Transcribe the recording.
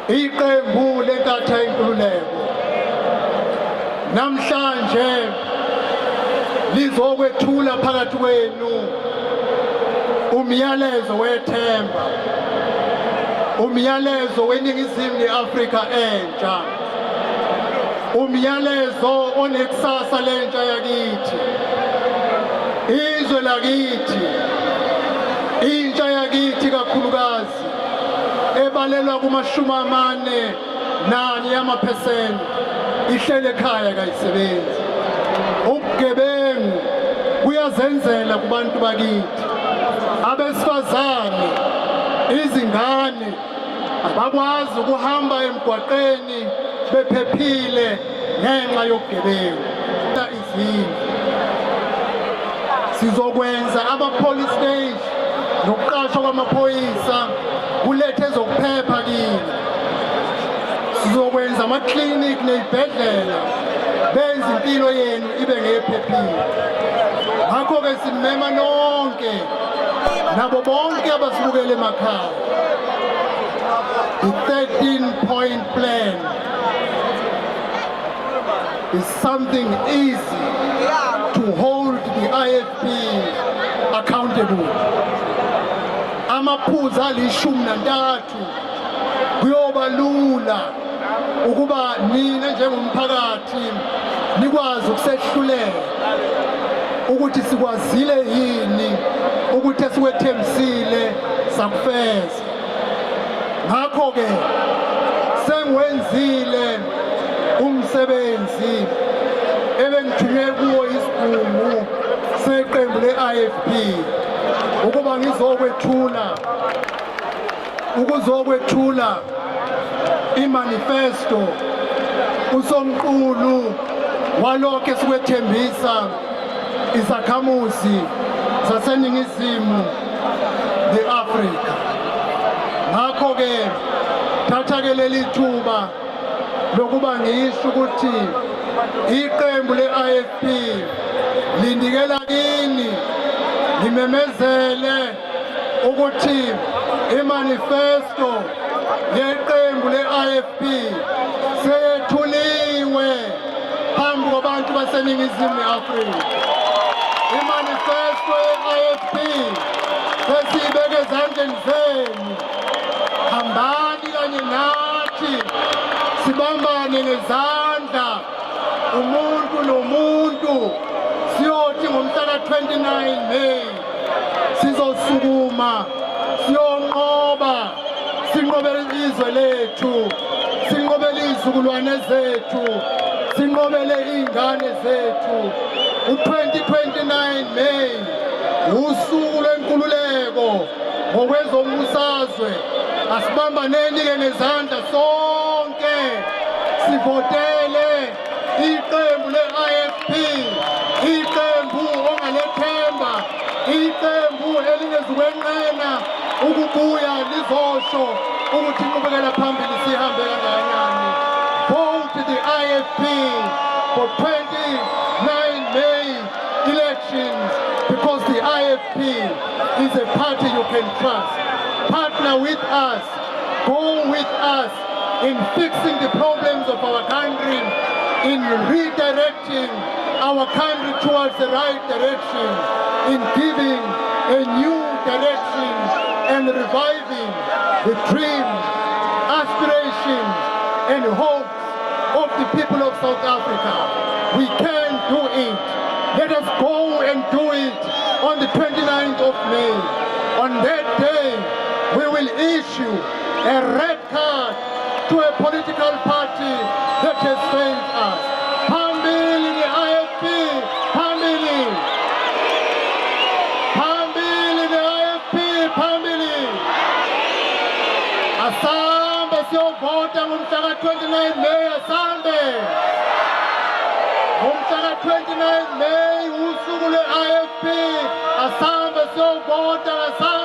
iqembu lenkatha inkululeko namhlanje lizokwethula phakathi kwenu umyalezo wethemba, umyalezo weNingizimu neAfrika entsha, umyalezo onekusasa lentsha yakithi, izwe lakithi, intsha yakithi kakhulukazi ebalelwa kuma-44 yamaphesenti ihlele ekhaya kayisebenzi. Ubugebengu buyazenzela kubantu bakithi, abesifazane, izingane abakwazi ukuhamba emgwaqeni bephephile ngenxa yobugebengu. Sizokwenza ama-police stage nokuqashwa kwamaphoyisa kulethe ezokuphepha kini. Sizokwenza ama-clinic nezibhedlela benze impilo yenu ibe ngephephile. Ngakho-ke simema nonke nabo bonke abasibukele emakhaya. The 13-point plan is something easy to hold the IFP accountable. Amaphuzu ali-13 kuyoba lula ukuba nina njengomphakathi nikwazi ukusehlulela ukuthi sikwazile yini ukuthi esikwethembisile sakufeza. Ngakho-ke sengiwenzile umsebenzi ebengithunywe kuwo isigungu seqembu le-IFP ukuba ukuzokwethula imanifesto usomqulu walokho esikwethembisa izakhamuzi zaseNingizimu ne-Afrika. Ngakho-ke thatha-ke leli thuba lokuba ngisho ukuthi iqembu le-IFP linikela kini limemezele ukuthi imanifesto yeqembu le-IFP seyethuliwe phambi kwabantu baseNingizimu ne-Afrika. Imanifesto ye-IFP sesiyibeke ezandleni zenu. Hambani kanye nathi sibambane ngezandla umuntu nomuntu siyothi ngomhla ka-29 May sizosukuma siyonqoba, sinqobele izwe lethu, sinqobele izizukulwane zethu, sinqobele iy'ngane zethu. U-2029 May usuku lwenkululeko ngokwezombusazwe. Asibambaneni-ke ngezandla sonke sivotele iqembu le-IFP, iqembu ongalethemba, iqembu elingezukwenqena ukubuya lizosho ukuthi inqubekela phambili sihambe kangakanani. Vote the IFP for 29 May elections because the IFP is a party you can trust. Partner with us, go with us in fixing the problems of our country, in redirecting our country towards the right direction, in giving a new direction and reviving the dreams, aspirations and hopes of the people of South Africa. We can do it. Let us go and do it on the 29th of May. On that day, we will issue a red card to a political party that has failed us. Phambili ne-IFP, phambili. Phambili ne-IFP, phambili. Asambe siyovota ngomhla ka-29 May, asambe. Ngomhla ka-29 May, usuku lwe-IFP, asambe siyovota, asambe.